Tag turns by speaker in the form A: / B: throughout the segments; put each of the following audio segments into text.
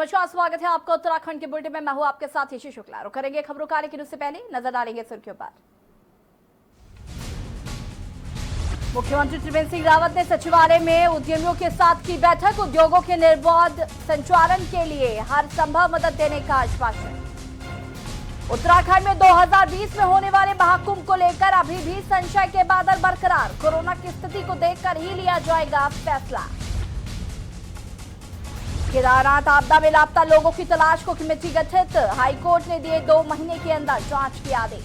A: नमस्कार, स्वागत है आपका उत्तराखंड के बुलेटिन में। मैं हूं आपके साथ यशी शुक्ला। और करेंगे खबरों का, लेकिन उससे पहले नजर डालेंगे सुर्खियों पर। मुख्यमंत्री त्रिवेंद्र सिंह रावत ने सचिवालय में उद्यमियों के साथ की बैठक। उद्योगों के निर्बाध संचालन के लिए हर संभव मदद देने का आश्वासन। उत्तराखंड में 2020 में होने वाले महाकुंभ को लेकर अभी भी संशय के बादल बरकरार। कोरोना की स्थिति को देखकर ही लिया जाएगा फैसला। केदारनाथ आपदा में लापता लोगों की तलाश को कमेटी गठित। हाईकोर्ट ने दिए 2 महीने के अंदर जांच के आदेश।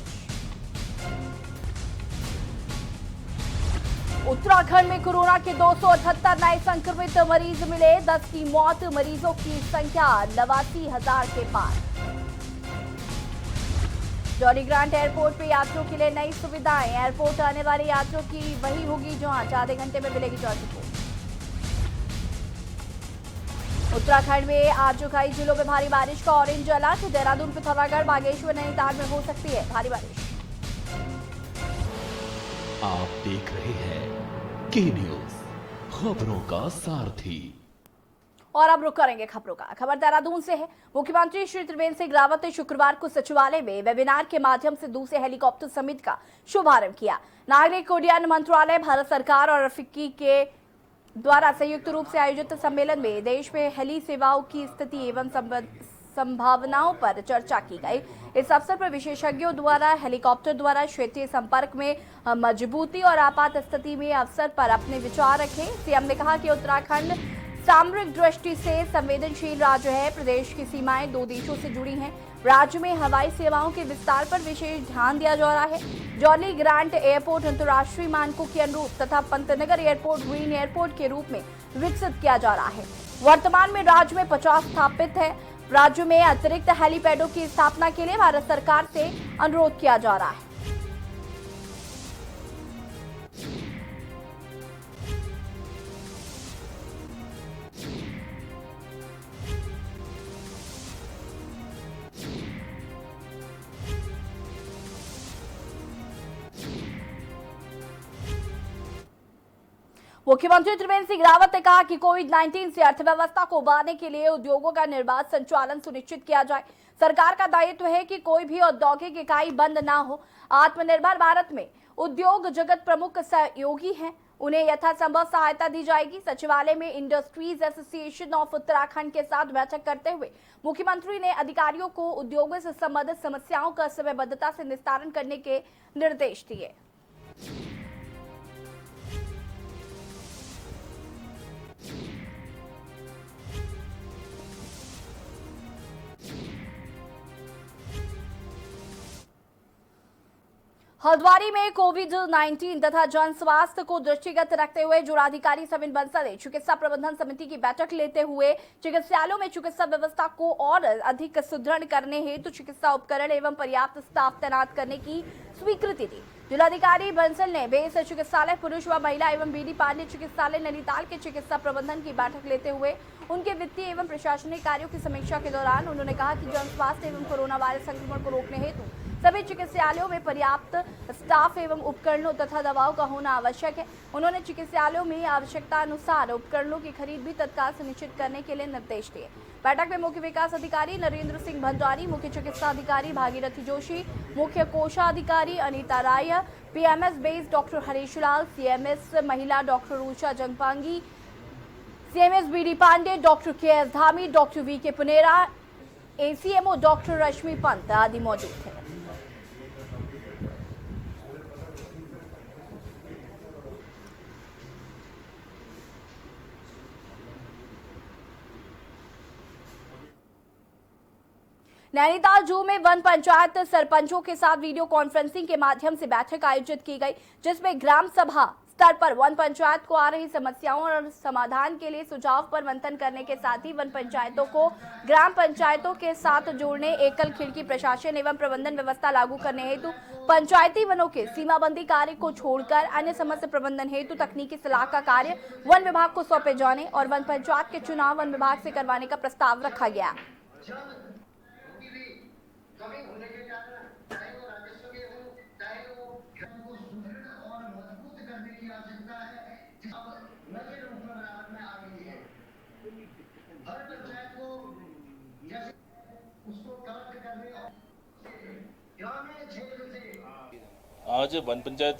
A: उत्तराखंड में कोरोना के 278 नए संक्रमित मरीज मिले। 10 की मौत, मरीजों की संख्या 89,000 के पार। जॉली ग्रांट एयरपोर्ट पे यात्रियों के लिए नई सुविधाएं। एयरपोर्ट आने वाले यात्रियों की वही होगी जांच। आधे घंटे में मिलेगी जांच रिपोर्ट। उत्तराखंड में आज कई जिलों में भारी बारिश का ऑरेंज अलर्ट। देहरादून, पिथौरागढ़, बागेश्वर, नैनीताल में हो सकती है भारी बारिश।
B: आप देख रहे हैं के न्यूज, खबरों का सारथी।
A: और अब रुक करेंगे खबरों का। खबर देहरादून से है। मुख्यमंत्री श्री त्रिवेंद्र सिंह रावत ने शुक्रवार को सचिवालय में वेबिनार के माध्यम से दूसरे हेलीकॉप्टर समिट का शुभारंभ किया। नागरिक उड्डयन मंत्रालय, भारत सरकार और अफ्रीकी के द्वारा संयुक्त रूप से आयोजित सम्मेलन में देश में हेली सेवाओं की स्थिति एवं संभावनाओं पर चर्चा की गई। इस अवसर पर विशेषज्ञों द्वारा हेलीकॉप्टर द्वारा क्षेत्रीय संपर्क में मजबूती और आपात स्थिति में अवसर पर अपने विचार रखे। सीएम ने कहा कि उत्तराखंड सामरिक दृष्टि से संवेदनशील राज्य है। प्रदेश की सीमाएं 2 देशों से जुड़ी हैं। राज्य में हवाई सेवाओं के विस्तार पर विशेष ध्यान दिया जा रहा है। जॉली ग्रांट एयरपोर्ट अंतर्राष्ट्रीय मानकों के अनुरूप तथा पंतनगर एयरपोर्ट ग्रीन एयरपोर्ट के रूप में विकसित किया जा रहा है। वर्तमान में राज्य में 50 स्थापित है। राज्य में अतिरिक्त हेलीपैडों की स्थापना के लिए भारत सरकार से अनुरोध किया जा रहा है। मुख्यमंत्री त्रिवेंद्र सिंह रावत ने कहा कि कोविड-19 से अर्थव्यवस्था को उबारने के लिए उद्योगों का निर्बाध संचालन सुनिश्चित किया जाए। सरकार का दायित्व है कि कोई भी औद्योगिक इकाई बंद ना हो। आत्मनिर्भर भारत में उद्योग जगत प्रमुख सहयोगी हैं, उन्हें यथासंभव सहायता दी जाएगी। सचिवालय में इंडस्ट्रीज एसोसिएशन ऑफ उत्तराखंड के साथ बैठक करते हुए मुख्यमंत्री ने अधिकारियों को उद्योगों से संबंधित समस्याओं का समयबद्धता से निस्तारण करने के निर्देश दिए। हल्द्वानी में कोविड-19 तथा जन स्वास्थ्य को दृष्टिगत रखते हुए जिलाधिकारी सविन बंसल ने चिकित्सा प्रबंधन समिति की बैठक लेते हुए चिकित्सालयों में चिकित्सा व्यवस्था को और अधिक सुदृढ़ करने हेतु चिकित्सा उपकरण एवं पर्याप्त स्टाफ तैनात करने की स्वीकृति दी। जिलाधिकारी बंसल ने बेस चिकित्सालय पुरुष व महिला एवं बीडी पांडे चिकित्सालय नैनीताल के चिकित्सा प्रबंधन की बैठक लेते हुए उनके वित्तीय एवं प्रशासनिक कार्यों की समीक्षा के दौरान उन्होंने कहा कि जन स्वास्थ्य एवं कोरोना वायरस संक्रमण को रोकने हेतु सभी चिकित्सालयों में पर्याप्त स्टाफ एवं उपकरणों तथा दवाओं का होना आवश्यक है। उन्होंने चिकित्सालयों में आवश्यकता अनुसार उपकरणों की खरीद भी तत्काल सुनिश्चित करने के लिए निर्देश दिए। बैठक में मुख्य विकास अधिकारी नरेंद्र सिंह भंडारी, मुख्य चिकित्सा अधिकारी भागीरथी जोशी, मुख्य कोषाधिकारी Anita Rai, PMS base doctor Harish Lal, CMS महिला doctor Usha Jangpangi, CMS BD Pande, doctor KS. Dhami, doctor VK. Punera, ACMO doctor Rashmi Pant आदि मौजूद थे। नैनीताल जू में वन पंचायत सरपंचों के साथ वीडियो कॉन्फ्रेंसिंग के माध्यम से बैठक आयोजित की गई, जिसमें ग्राम सभा स्तर पर वन पंचायत को आ रही समस्याओं और समाधान के लिए सुझाव पर मंथन करने के साथ ही वन पंचायतों को ग्राम पंचायतों के साथ जोड़ने, एकल खिड़की प्रशासन एवं प्रबंधन व्यवस्था लागू करने हेतु पंचायती वनों के सीमाबंदी कार्य को छोड़कर अन्य समस्या प्रबंधन हेतु तकनीकी सलाह का कार्य वन विभाग को सौंपे जाने और वन पंचायत के चुनाव वन विभाग से करवाने का प्रस्ताव रखा गया। कमी होने के कारण चाहे वो राजस्व के हो, चाहे वो को सुदृढ़ और मजबूत करने की आवश्यकता है। अब नए रूप में बराबर में आ गई है। हर पंचायत को
C: आज वन पंचायत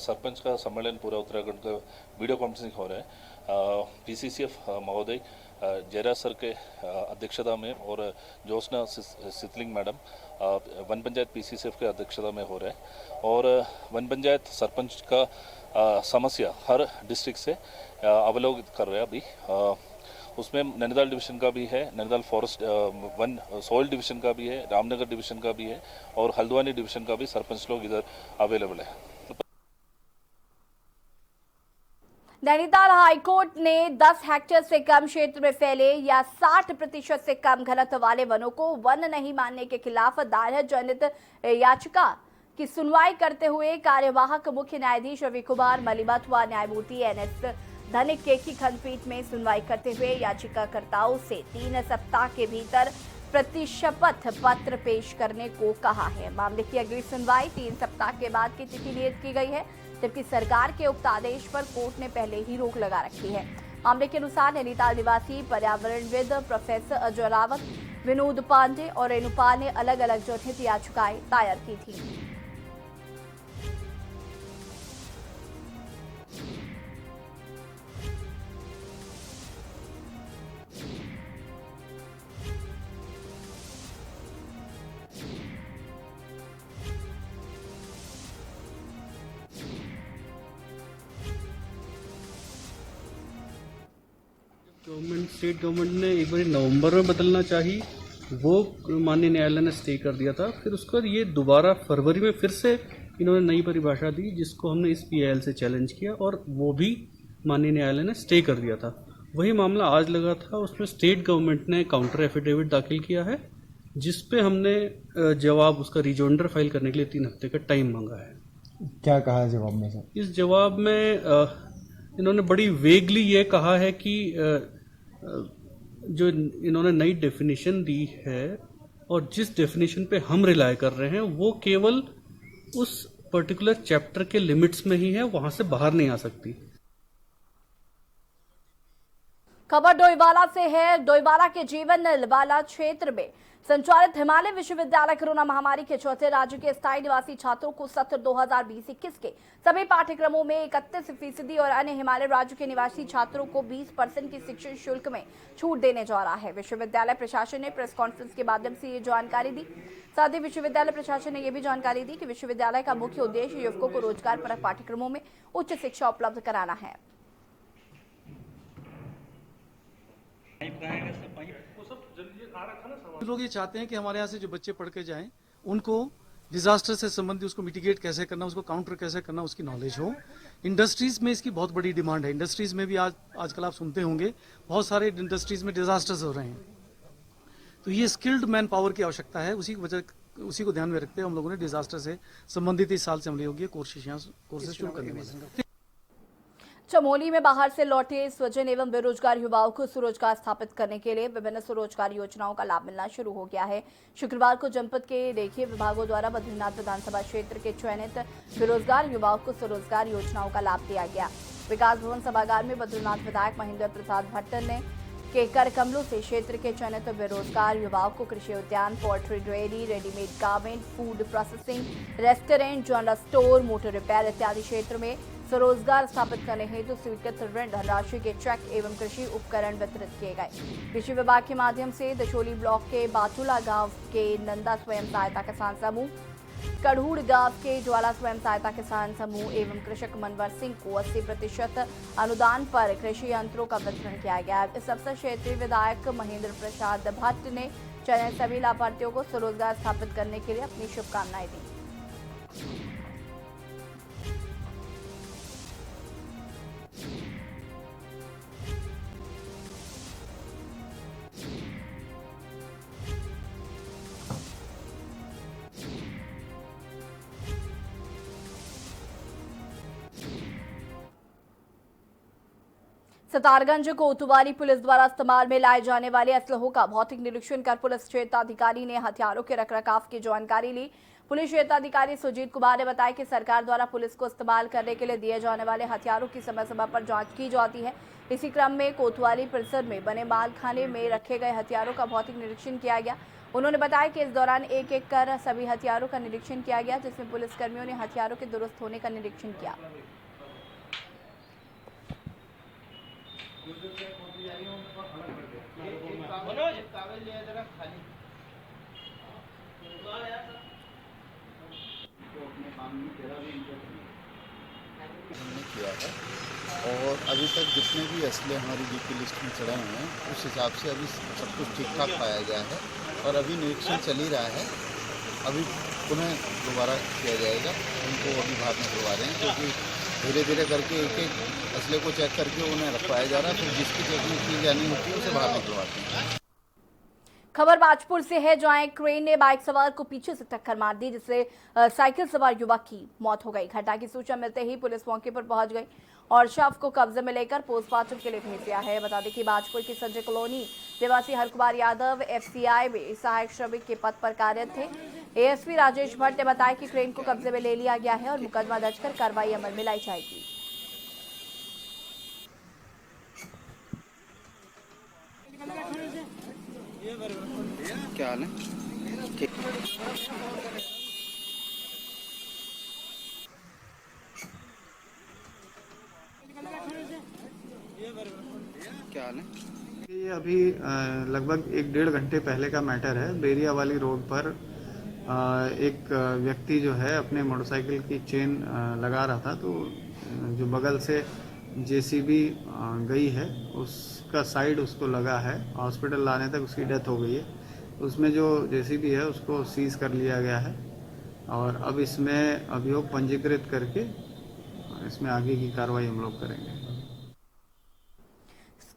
C: सरपंच का सम्मेलन पूरा उत्तराखंड का वीडियो कॉन्फ्रेंसिंग हो रहा है। पीसीसीएफ महोदय जयराज सर के अध्यक्षता में और ज्योत्सना सितलिंग मैडम वन पंचायत पीसीसीएफ के अध्यक्षता में हो रहा है। और वन पंचायत सरपंच का समस्या हर डिस्ट्रिक्ट से अवलोकित कर रहे हैं अभी। उसमें नैनीताल डिवीजन का भी है, Nainital forest one soil division का भी है, रामनगर डिवीजन का भी है और हल्द्वानी डिवीजन का भी सरपंच लोग इधर अवेलेबल है।
A: नैनीताल हाईकोर्ट ने 10 हेक्टेयर से कम क्षेत्र में फैले या 60% से कम घनत्व वाले वनों को वन नहीं मानने के खिलाफ दायर जनहित याचिका की सुनवाई करते हुए कार्यवाहक मुख्य न्यायाधीश रवि कुमार मलिमथ व न्यायमूर्ति एनएस धनिक की खंडपीठ में सुनवाई करते हुए याचिकाकर्ताओं से 3 सप्ताह के भीतर प्रतिशपथ पत्र पेश करने को कहा है। मामले की अगली सुनवाई 3 सप्ताह के बाद की तिथि नियत की गई है, जबकि सरकार के उक्त आदेश पर कोर्ट ने पहले ही रोक लगा रखी है। मामले के अनुसार नैनीताल निवासी पर्यावरणविद प्रोफेसर अजय रावत, विनोद पांडे और रेणुपाल ने अलग अलग जनहित याचिकाएं दायर की थी।
D: स्टेट गवर्नमेंट ने एक बार नवंबर में बदलना चाहिए, वो माननीय न्यायालय ने स्टे कर दिया था। फिर उसके बाद ये दोबारा फरवरी में फिर से इन्होंने नई परिभाषा दी, जिसको हमने इस पीआईएल से चैलेंज किया और वो भी माननीय न्यायालय ने स्टे कर दिया था। वही मामला आज लगा था, उसमें स्टेट गवर्नमेंट ने काउंटर एफिडेविट दाखिल किया है, जिसपे हमने जवाब उसका रिजोंडर फाइल करने के लिए 3 हफ्ते का टाइम मांगा है।
E: क्या कहा है जवाब में सर?
D: इस जवाब में इन्होंने बड़ी वेगली ये कहा है कि जो इन्होंने नई डेफिनेशन दी है और जिस डेफिनेशन पे हम रिलाय कर रहे हैं वो केवल उस पर्टिकुलर चैप्टर के लिमिट्स में ही है, वहां से बाहर नहीं आ सकती।
A: खबर डोईवाला से है। डोईवाला के जीवन वाला क्षेत्र में संचालित हिमालय विश्वविद्यालय कोरोना महामारी के चलते राज्य के स्थायी निवासी छात्रों को सत्र 2020-21 के सभी पाठ्यक्रमों में 31% और अन्य हिमालय राज्य के निवासी छात्रों को 20% की शिक्षण शुल्क में छूट देने जा रहा है। विश्वविद्यालय प्रशासन ने प्रेस कॉन्फ्रेंस के माध्यम से ये जानकारी दी। साथ ही विश्वविद्यालय प्रशासन ने यह भी जानकारी दी कि विश्वविद्यालय का मुख्य उद्देश्य युवकों को रोजगार परक पाठ्यक्रमों में उच्च शिक्षा उपलब्ध कराना है।
F: लोग ये चाहते हैं कि हमारे यहाँ से जो बच्चे पढ़ के जाएं उनको डिजास्टर से संबंधित उसको मिटिगेट कैसे करना, उसको काउंटर कैसे करना, उसकी नॉलेज हो। इंडस्ट्रीज में इसकी बहुत बड़ी डिमांड है। इंडस्ट्रीज में भी आजकल आप सुनते होंगे बहुत सारे इंडस्ट्रीज में डिजास्टर्स हो रहे हैं, तो ये स्किल्ड मैन पावर की आवश्यकता है। उसी को ध्यान में रखते हुए हम लोगों ने डिजास्टर से संबंधित इस साल से हमले होगी कोर्सेज शुरू करने वाले।
A: चमोली में बाहर से लौटे स्वजन एवं बेरोजगार युवाओं को स्वरोजगार स्थापित करने के लिए विभिन्न स्वरोजगार योजनाओं का लाभ मिलना शुरू हो गया है। शुक्रवार को जनपद के रेखीय विभागों द्वारा बद्रीनाथ विधानसभा क्षेत्र के चयनित बेरोजगार युवाओं को स्वरोजगार योजनाओं का लाभ दिया गया। विकास भवन सभागार में बद्रीनाथ विधायक महेंद्र प्रसाद भट्ट ने के कर कमलों से क्षेत्र के चयनित बेरोजगार युवाओं को कृषि उद्यान, poultry dairy, readymade garment, food processing, restaurant, general store, motor repair इत्यादि क्षेत्र में स्वरोजगार स्थापित करने हेतु स्वीकृत ऋण धनराशि के चेक एवं कृषि उपकरण वितरित किए गए। कृषि विभाग के माध्यम से दशोली ब्लॉक के बाटुला गांव के नंदा स्वयं सहायता किसान समूह, कड़ूड़ गांव के ज्वाला स्वयं सहायता किसान समूह एवं कृषक मनवर सिंह को 80% अनुदान पर कृषि यंत्रों का वितरण किया गया। इस अवसर क्षेत्रीय विधायक महेंद्र प्रसाद भट्ट ने चयनित सभी लाभार्थियों को स्वरोजगार स्थापित करने के लिए अपनी शुभकामनाएं दी। सितारगंज कोतवाली पुलिस द्वारा इस्तेमाल में लाए जाने वाले असलहों का भौतिक निरीक्षण कर पुलिस क्षेत्राधिकारी ने हथियारों के रखरखाव की जानकारी ली। पुलिस क्षेत्राधिकारी सुजीत कुमार ने बताया कि सरकार द्वारा पुलिस को इस्तेमाल करने के लिए दिए जाने वाले हथियारों की समय समय पर जांच की जाती है। इसी क्रम में कोतवाली परिसर में बने मालखाने में रखे गए हथियारों का भौतिक निरीक्षण किया गया। उन्होंने बताया कि इस दौरान एक एक कर सभी हथियारों का निरीक्षण किया गया, जिसमें पुलिसकर्मियों ने हथियारों के दुरुस्त होने का निरीक्षण किया।
G: हमने किया है और अभी तक जितने भी असले हमारी जीपी लिस्ट में चढ़े हुए हैं उस हिसाब से अभी सब कुछ ठीक ठाक पाया गया है और अभी निरीक्षण चल ही रहा है। अभी पुनः दोबारा किया जाएगा, उनको अभी बाहर निकलवा रहे हैं क्योंकि धीरे धीरे करके एक एक असले को चेक करके उन्हें रखवाया जा रहा है, फिर जिसकी चेकिंग की जानी होती है उसे बाहर निकलवाते हैं।
A: खबर बाजपुर से है, जहां एक क्रेन ने बाइक सवार को पीछे से टक्कर मार दी, जिससे साइकिल सवार युवक की मौत हो गई। घटना की सूचना मिलते ही पुलिस मौके पर पहुंच गई और शव को कब्जे में लेकर पोस्टमार्टम के लिए भेज दिया है। बता दें कि बाजपुर की संजय कॉलोनी निवासी हरकुमार यादव एफसीआई में सहायक श्रमिक के पद पर कार्यरत थे। एएसपी राजेश भट्ट ने बताया कि क्रेन को कब्जे में ले लिया गया है और मुकदमा दर्ज कर कार्रवाई अमल में लाई जाएगी।
G: क्या हाल है? क्या हाल है?
H: ये अभी लगभग 1-1.5 घंटे पहले का मैटर है। बेरिया वाली रोड पर एक व्यक्ति जो है अपने मोटरसाइकिल की चेन लगा रहा था, तो जो बगल से जेसीबी गई है उसका साइड उसको लगा है। हॉस्पिटल लाने तक उसकी डेथ हो गई है। उसमें जो जेसीबी है उसको सीज कर लिया गया है और अब इसमें अभियोग पंजीकृत करके इसमें आगे की कार्रवाई हम लोग करेंगे।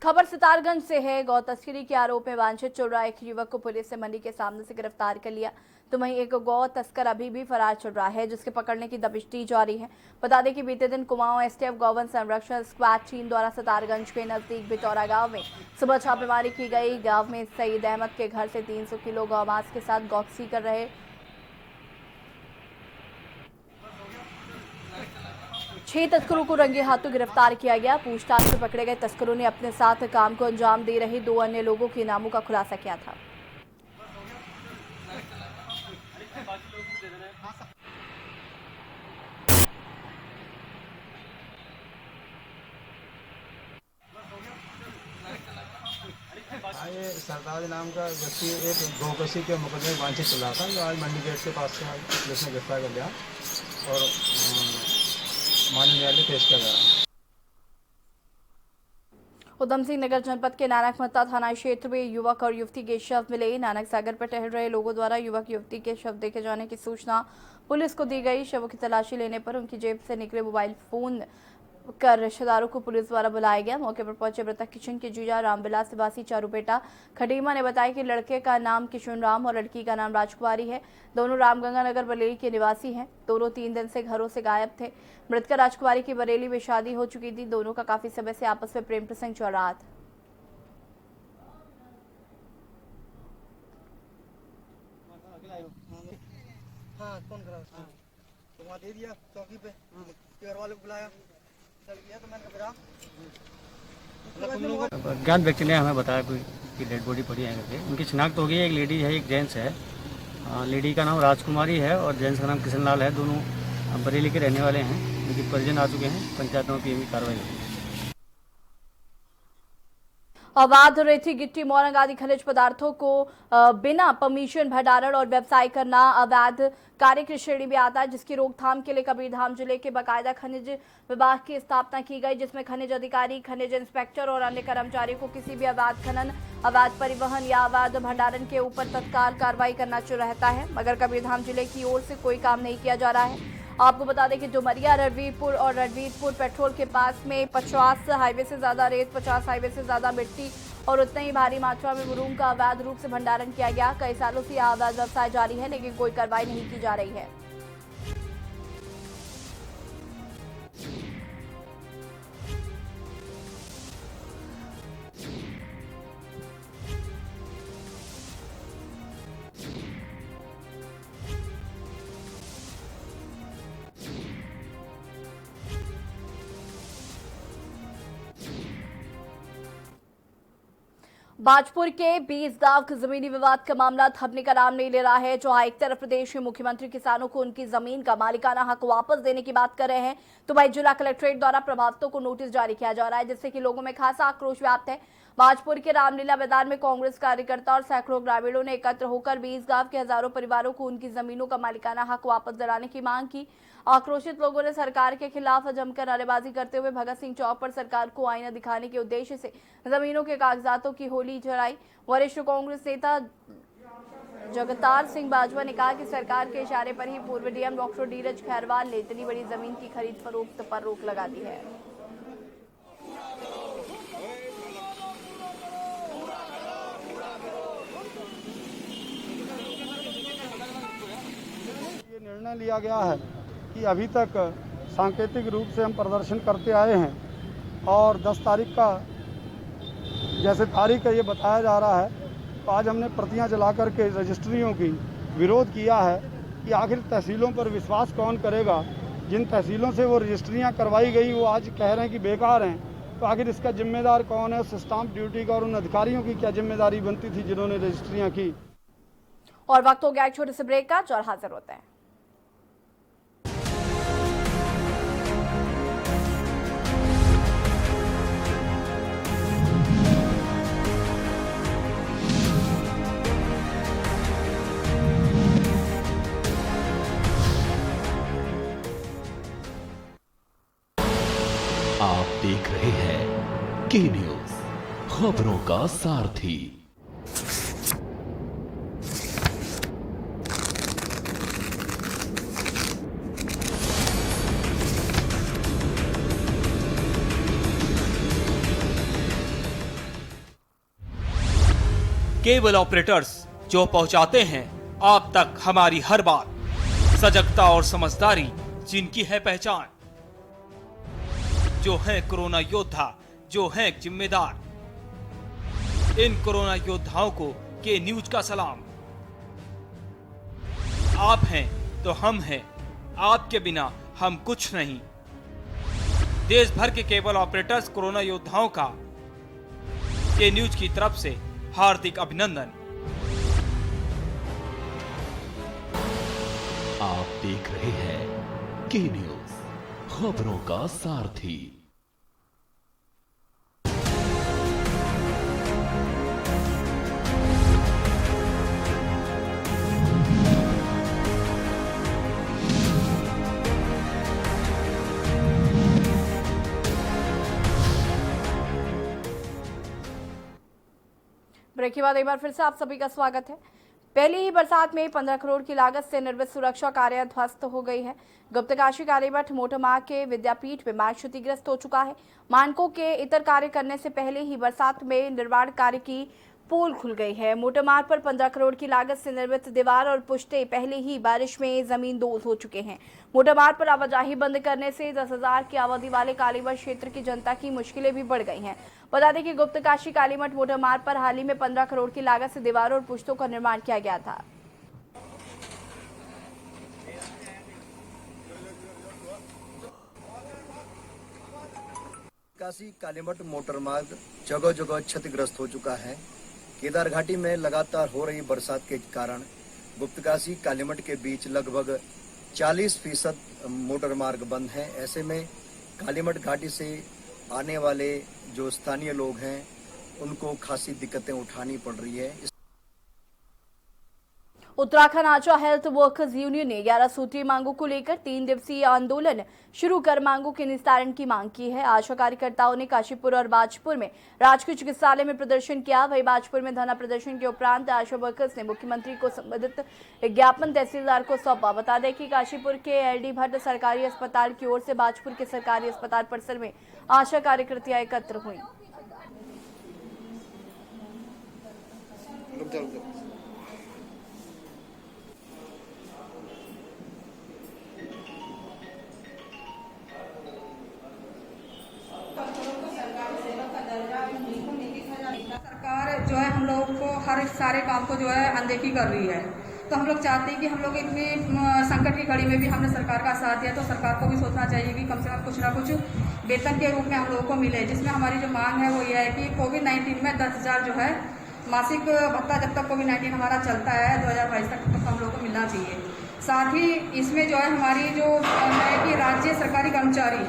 A: खबर सितारगंज से है। गौ तस्करी के आरोप में वांछित चल रहा एक युवक को पुलिस ने मंडी के सामने से गिरफ्तार कर लिया, तो वहीं एक गौ तस्कर अभी भी फरार चल रहा है, जिसके पकड़ने की दबिश जारी है। बता दें कि बीते दिन कुमाऊं एसटीएफ गौवन संरक्षण स्क्वाड टीम द्वारा सितारगंज के नजदीक बिटौरा गांव में सुबह छापेमारी की गई। गांव में सईद अहमद के घर से 300 किलो गौमांस के साथ गौकसी कर रहे 6 तस्करों को रंगे हाथों गिरफ्तार किया गया। पूछताछ में पकड़े गए तस्करों ने अपने साथ काम को अंजाम दे रहे 2 अन्य लोगों के नामों का खुलासा किया था।
E: ये सरदार नाम का व्यक्ति एक गौकशी के मुकदमे में वांछित चल रहा था, जो आज मंडी गेट के पास से पुलिस ने गिरफ्तार कर लिया और माननीय न्यायालय पेश किया गया।
A: उधम सिंह नगर जनपद के नानक महता थाना क्षेत्र में युवक और युवती के शव मिले। नानक सागर पर टहल रहे लोगों द्वारा युवक युवती के शव देखे जाने की सूचना पुलिस को दी गई। शवों की तलाशी लेने पर उनकी जेब से निकले मोबाइल फोन कर रिश्तेदारों को पुलिस द्वारा बुलाया गया। मौके पर पहुंचे मृतक किशन के जीजा रामविलास निवासी चारूपेटा खटीमा ने बताया कि लड़के का नाम किशन राम और लड़की का नाम राजकुमारी है। दोनों रामगंगा नगर बरेली के निवासी हैं। दोनों 3 दिन से घरों से गायब थे। मृतका राजकुमारी की बरेली में शादी हो चुकी थी। दोनों का काफी समय से आपस में प्रेम प्रसंग चल रहा था।
I: हाँ, कौन करा उसको? तो वहाँ दे दिया चौकी पे, घर वाले को बुलाया, चल गया तो मैंने कहा
J: ज्ञात व्यक्ति ने हमें बताया कि डेड बॉडी पड़ी है करके। उनकी शिनाख्त हो गई है। एक लेडी है, एक जेंट्स है। लेडी का नाम राजकुमारी है और जेंट्स का नाम किशन लाल है। दोनों बरेली के रहने वाले हैं। उनकी परिजन आ चुके हैं। पंचायत में पीएम की कार्रवाई होगी।
A: अवैध रेती गिट्टी मोरंग आदि खनिज पदार्थों को बिना परमिशन भंडारण और व्यवसाय करना अवैध कार्य की श्रेणी में आता है, जिसकी रोकथाम के लिए कबीरधाम जिले के बाकायदा खनिज विभाग की स्थापना की गई, जिसमें खनिज अधिकारी, खनिज इंस्पेक्टर और अन्य कर्मचारियों को किसी भी अवैध खनन, अवैध परिवहन या अवैध भंडारण के ऊपर तत्काल कार्रवाई करना रहता है, मगर कबीरधाम जिले की ओर से कोई काम नहीं किया जा रहा है। आपको बता दें कि डुमरिया, रणवीरपुर और रणवीरपुर पेट्रोल के पास में 50 हाईवे से ज़्यादा रेत, 50 हाईवे से ज़्यादा मिट्टी और उतने ही भारी मात्रा में मुरूम का अवैध रूप से भंडारण किया गया। कई सालों से यह अवैध व्यवसाय जारी है, लेकिन कोई कार्रवाई नहीं की जा रही है। बाजपुर के 20 गांव के जमीनी विवाद का मामला थमने का नाम नहीं ले रहा है। जहां एक तरफ प्रदेश के मुख्यमंत्री किसानों को उनकी जमीन का मालिकाना हक वापस देने की बात कर रहे हैं, तो वहीं जिला कलेक्ट्रेट द्वारा प्रभावितों को नोटिस जारी किया जा रहा है, जिससे कि लोगों में खासा आक्रोश व्याप्त है। बाजपुर के रामलीला मैदान में कांग्रेस कार्यकर्ता और सैकड़ों ग्रामीणों ने एकत्र होकर 20 गांव के हजारों परिवारों को उनकी जमीनों का मालिकाना हक वापस दिलाने की मांग की। आक्रोशित लोगों ने सरकार के खिलाफ जमकर नारेबाजी करते हुए भगत सिंह चौक पर सरकार को आईना दिखाने के उद्देश्य से जमीनों के कागजातों की होली जलाई। वरिष्ठ कांग्रेस नेता जगतार सिंह बाजवा ने कहा कि सरकार के इशारे पर ही पूर्व डीएम डॉक्टर नीरज खैरवाल ने इतनी बड़ी जमीन की खरीद फरोख्त पर रोक लगा दी है।
E: ये निर्णय लिया गया है कि अभी तक सांकेतिक रूप से हम प्रदर्शन करते आए हैं और 10 तारीख का जैसे तारीख का ये बताया जा रहा है, तो आज हमने प्रतियां जला करके रजिस्ट्रियों की विरोध किया है कि आखिर तहसीलों पर विश्वास कौन करेगा। जिन तहसीलों से वो रजिस्ट्रियां करवाई गई वो आज कह रहे हैं कि बेकार हैं, तो आखिर इसका जिम्मेदार कौन है। उस स्टाम्प ड्यूटी का और उन अधिकारियों की क्या जिम्मेदारी बनती थी जिन्होंने रजिस्ट्रियाँ की।
A: और वक्त हो गया एक छोटे से ब्रेक का, और हाजिर होते हैं।
B: आप देख रहे हैं के न्यूज, खबरों का सारथी।
K: केबल ऑपरेटर्स जो पहुंचाते हैं आप तक हमारी हर बात, सजगता और समझदारी जिनकी है पहचान, जो है कोरोना योद्धा, जो है जिम्मेदार। इन कोरोना योद्धाओं को के न्यूज का सलाम। आप हैं तो हम हैं, आपके बिना हम कुछ नहीं। देश भर के केबल ऑपरेटर्स कोरोना योद्धाओं का के न्यूज की तरफ से हार्दिक अभिनंदन।
B: आप देख रहे हैं के न्यूज, खबरों का सारथी।
A: ब्रेक के बाद एक बार फिर से आप सभी का स्वागत है। पहली ही बरसात में 15 करोड़ की लागत से निर्मित सुरक्षा कार्य ध्वस्त हो गई है। गुप्तकाशी कालीमठ मोटर मार्ग के विद्यापीठ में मार्ग क्षतिग्रस्त हो चुका है। मानकों के इतर कार्य करने से पहले ही बरसात में निर्माण कार्य की पोल खुल गई है। मोटर मार्ग पर 15 करोड़ की लागत से निर्मित दीवार और पुश्ते पहले ही बारिश में जमीन दोज हो चुके हैं। मोटर मार्ग पर आवाजाही बंद करने से 10,000 की आबादी वाले कालीमठ क्षेत्र की जनता की मुश्किलें भी बढ़ गई हैं। बता दें कि गुप्तकाशी कालीमठ मोटर मार्ग पर हाल ही में 15 करोड़ की लागत से दीवारों और पुश्तों का निर्माण किया गया था।
L: काशी कालीमठ मोटर मार्ग जगह जगह क्षतिग्रस्त हो चुका है। केदार घाटी में लगातार हो रही बरसात के कारण गुप्तकाशी कालीमठ के बीच लगभग 40% मोटर मार्ग बंद है। ऐसे में कालीमठ घाटी से आने वाले जो स्थानीय लोग हैं उनको खासी दिक्कतें उठानी पड़ रही है।
A: उत्तराखंड आशा हेल्थ वर्कर्स यूनियन ने 11 सूत्रीय मांगों को लेकर 3 दिवसीय आंदोलन शुरू कर मांगों के निस्तारण की मांग की है। आशा कार्यकर्ताओं ने काशीपुर और बाजपुर में राजकीय चिकित्सालय में प्रदर्शन किया। वहीं बाजपुर में धरना प्रदर्शन के उपरांत आशा वर्कर्स ने मुख्यमंत्री को संबंधित ज्ञापन तहसीलदार को सौंपा। बता दें कि काशीपुर के एलडी भट्ट सरकारी अस्पताल की ओर से बाजपुर के सरकारी अस्पताल परिसर में आशा कार्यकर्तियां एकत्र हुई।
M: सरकार जो है हम लोग को हर सारे काम को जो है अनदेखी कर रही है, तो हम लोग चाहते हैं कि हम लोग इतनी संकट की घड़ी में भी हमने सरकार का साथ दिया, तो सरकार को भी सोचना चाहिए कि कम से कम कुछ ना कुछ वेतन के रूप में हम लोगों को मिले। जिसमें हमारी जो मांग है वो ये है कि कोविड-19 में 10,000 जो है मासिक भत्ता जब तक कोविड-19 हमारा चलता है 2022 तक हम लोग को मिलना चाहिए। साथ ही इसमें जो है हमारी जो है कि राज्य सरकारी कर्मचारी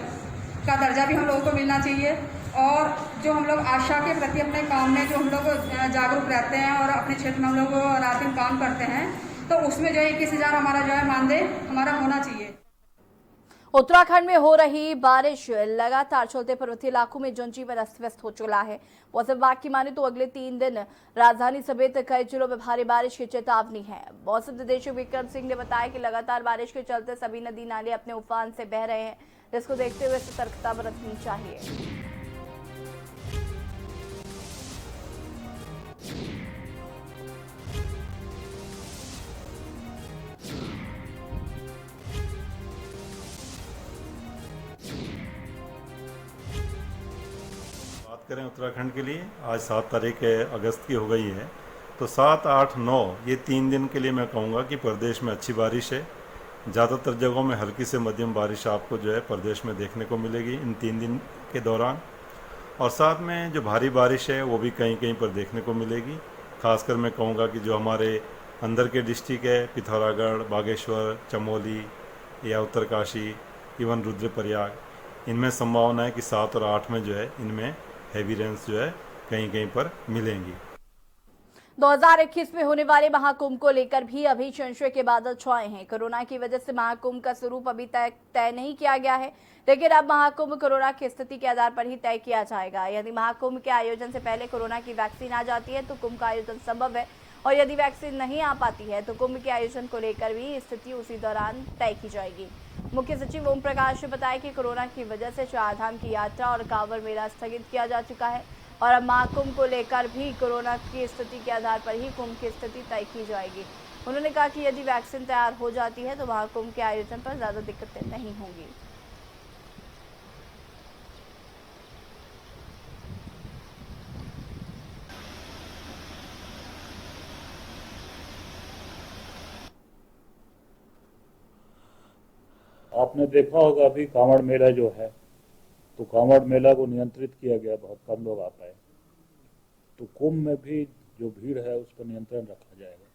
M: का दर्जा भी हम लोगों को मिलना चाहिए और जो हम लोग आशा के प्रति अपने काम में जो हम लोग जागरूक रहते हैं और अपने क्षेत्र में हम लोग रात दिन काम करते हैं तो उसमें जो है 21,000 हमारा जो है मानदेय हमारा होना चाहिए।
A: उत्तराखंड में हो रही बारिश लगातार चलते पर्वतीय इलाकों में जनजीवन अस्त व्यस्त हो चुका है। मौसम विभाग की माने तो अगले 3 दिन राजधानी समेत कई जिलों में भारी बारिश की चेतावनी है। मौसम निदेशक विक्रम सिंह ने बताया कि लगातार बारिश के चलते सभी नदी नाले अपने उफान से बह रहे हैं, जिसको देखते हुए सतर्कता बरतनी चाहिए।
N: करें उत्तराखंड के लिए, आज 7 तारीख अगस्त की हो गई है, तो 7, 8, 9 ये 3 दिन के लिए मैं कहूँगा कि प्रदेश में अच्छी बारिश है। ज़्यादातर जगहों में हल्की से मध्यम बारिश आपको जो है प्रदेश में देखने को मिलेगी इन 3 दिन के दौरान, और साथ में जो भारी बारिश है वो भी कहीं कहीं पर देखने को मिलेगी। खासकर मैं कहूँगा कि जो हमारे अंदर के डिस्ट्रिक्ट है, पिथौरागढ़, बागेश्वर, चमोली या उत्तरकाशी, इवन रुद्रप्रयाग, इनमें संभावना है कि 7 और 8 में जो है इनमें हैवी रेन्स जो है कहीं कहीं पर मिलेंगी।
A: 2021 में होने वाले महाकुंभ को लेकर भी अभी संशय के बादल छाए हैं। कोरोना की वजह से महाकुंभ का स्वरूप अभी तक तय नहीं किया गया है, लेकिन अब महाकुंभ कोरोना की स्थिति के आधार पर ही तय किया जाएगा। यदि महाकुंभ के आयोजन से पहले कोरोना की वैक्सीन आ जाती है तो कुंभ का आयोजन संभव है, और यदि वैक्सीन नहीं आ पाती है तो कुंभ के आयोजन को लेकर भी स्थिति उसी दौरान तय की जाएगी। मुख्य सचिव ओम प्रकाश ने बताया कि कोरोना की वजह से चारधाम की यात्रा और कांवड़ मेला स्थगित किया जा चुका है, और अब महाकुंभ को लेकर भी कोरोना की स्थिति के आधार पर ही कुंभ की स्थिति तय की जाएगी। उन्होंने कहा कि यदि वैक्सीन तैयार हो जाती है तो महाकुंभ के आयोजन पर ज्यादा दिक्कतें नहीं होंगी।
O: आपने देखा होगा अभी कांवड़ मेला जो है, तो कांवड़ मेला को नियंत्रित किया गया, बहुत कम लोग आ पाए। तो कुंभ में भी जो भीड़ है उस पर नियंत्रण रखा जाएगा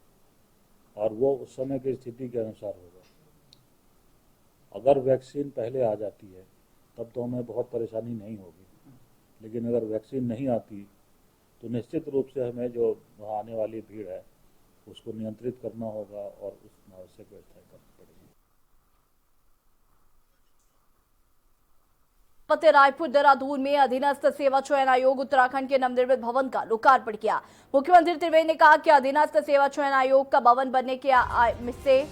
O: और वो उस समय की स्थिति के अनुसार होगा। अगर वैक्सीन पहले आ जाती है तब तो हमें बहुत परेशानी नहीं होगी, लेकिन अगर वैक्सीन नहीं आती तो निश्चित रूप से हमें जो वहाँ आने वाली भीड़ है उसको नियंत्रित करना होगा और उसमें आवश्यक व्यवस्था करनी पड़ेगी।
A: रायपुर देहरादून में अधीनस्थ सेवा चयन आयोग उत्तराखंड के नवनिर्मित भवन का लोकार्पण किया। मुख्यमंत्री त्रिवेदी ने कहा कि अधीनस्थ सेवा चयन आयोग का भवन बनने के से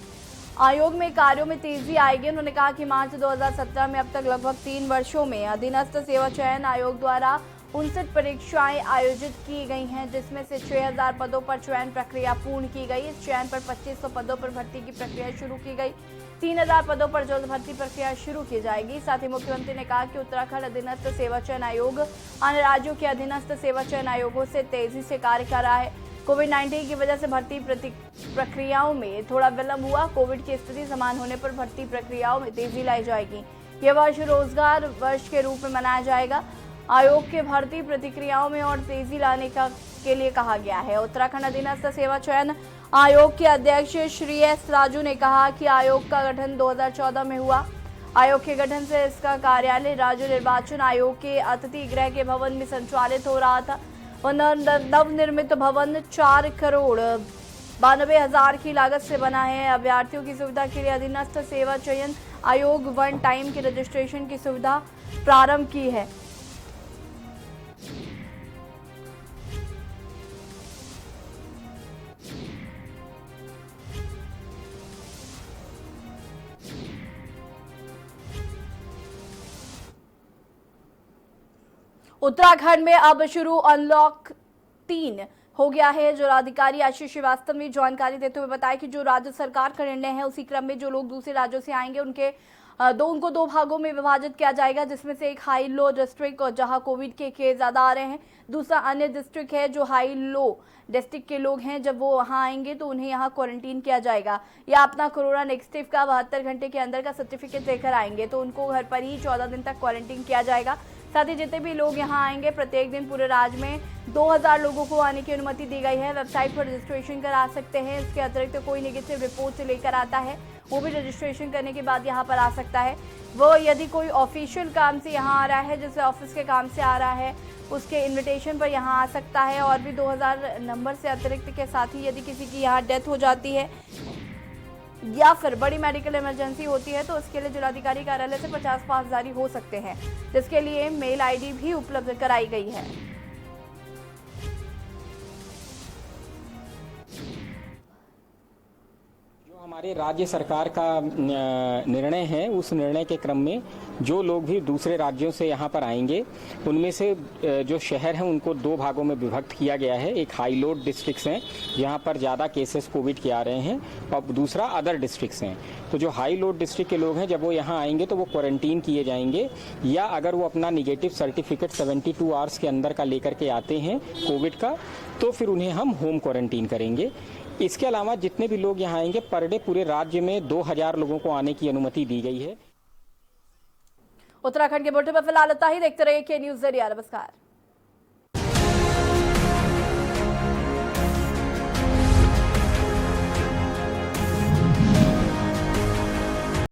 A: आयोग में कार्यों में तेजी आएगी। उन्होंने कहा कि मार्च 2017 में अब तक लगभग 3 वर्षों में अधीनस्थ सेवा चयन आयोग द्वारा 59 परीक्षाएं आयोजित की गई हैं, जिसमें से 6000 पदों पर चयन प्रक्रिया पूर्ण की गई। इस चयन पर 2500 पदों पर भर्ती की प्रक्रिया शुरू की गई। 3000 पदों पर जल्द भर्ती प्रक्रिया शुरू की जाएगी। साथ ही मुख्यमंत्री ने कहा कि उत्तराखंड अधीनस्थ सेवा चयन आयोग अन्य राज्यों के अधीनस्थ सेवा चयन आयोगों से तेजी से कार्य कर रहा है। कोविड-19 की वजह से भर्ती प्रक्रियाओं में थोड़ा विलंब हुआ। कोविड की स्थिति समान होने पर भर्ती प्रक्रियाओं में तेजी लाई जाएगी। यह वर्ष रोजगार वर्ष के रूप में मनाया जाएगा। आयोग के भर्ती प्रक्रियाओं में और तेजी लाने के लिए कहा गया है। उत्तराखंड अधीनस्थ सेवा चयन आयोग के अध्यक्ष श्री एस राजू ने कहा कि आयोग का गठन 2014 में हुआ। आयोग के गठन से इसका कार्यालय राज्य निर्वाचन आयोग के अतिथि गृह के भवन में संचालित हो रहा था। नवनिर्मित भवन 4,92,00,000 की लागत से बना है। अभ्यर्थियों की सुविधा के लिए अधीनस्थ सेवा चयन आयोग वन टाइम की रजिस्ट्रेशन की सुविधा प्रारंभ की है। उत्तराखंड में अब शुरू अनलॉक 3 हो गया है। जिलाधिकारी आशीष श्रीवास्तव ने जानकारी देते हुए बताया कि जो राज्य सरकार का निर्णय है उसी क्रम में जो लोग दूसरे राज्यों से आएंगे उनको 2 भागों में विभाजित किया जाएगा, जिसमें से एक हाई लो डिस्ट्रिक्ट जहां कोविड के केस ज्यादा आ रहे हैं, दूसरा अन्य डिस्ट्रिक्ट है जो हाई लो डिस्ट्रिक्ट के लोग हैं। जब वो वहां आएंगे तो उन्हें यहां क्वारंटीन किया जाएगा या अपना कोरोना नेगेटिव का 72 घंटे के अंदर का सर्टिफिकेट लेकर आएंगे तो उनको घर पर ही 14 दिन तक क्वारंटीन किया जाएगा। साथ ही जितने भी लोग यहाँ आएंगे प्रत्येक दिन पूरे राज्य में 2000 लोगों को आने की अनुमति दी गई है। वेबसाइट पर रजिस्ट्रेशन करा सकते हैं। इसके अतिरिक्त कोई नेगेटिव रिपोर्ट लेकर आता है वो भी रजिस्ट्रेशन करने के बाद यहाँ पर आ सकता है। वो यदि कोई ऑफिशियल काम से यहाँ आ रहा है, जैसे ऑफिस के काम से आ रहा है, उसके इनविटेशन पर यहाँ आ सकता है। और भी 2000 नंबर से अतिरिक्त के साथ ही यदि किसी की यहाँ डेथ हो जाती है या फिर बड़ी मेडिकल इमरजेंसी होती है तो उसके लिए जिलाधिकारी कार्यालय से 50 पास जारी हो सकते हैं, जिसके लिए मेल आईडी भी उपलब्ध कराई गई है।
P: हमारे राज्य सरकार का निर्णय है, उस निर्णय के क्रम में जो लोग भी दूसरे राज्यों से यहाँ पर आएंगे उनमें से जो शहर हैं उनको 2 भागों में विभक्त किया गया है। एक हाई लोड डिस्ट्रिक्ट्स हैं जहाँ पर ज़्यादा केसेस कोविड के आ रहे हैं और दूसरा अदर डिस्ट्रिक्ट्स हैं। तो जो हाई लोड डिस्ट्रिक्ट के लोग हैं जब वो यहाँ आएंगे तो वो क्वारंटीन किए जाएंगे, या अगर वो अपना निगेटिव सर्टिफिकेट 72 आवर्स के अंदर का लेकर के आते हैं कोविड का तो फिर उन्हें हम होम क्वारंटीन करेंगे। इसके अलावा जितने भी लोग यहाँ आएंगे पर डे पूरे राज्य में 2000 लोगों को आने की अनुमति दी गई है।
A: उत्तराखंड के बुलेटिन में फिलहाल इतना ही। देखते रहिए के न्यूज़ ज़रिया। नमस्कार।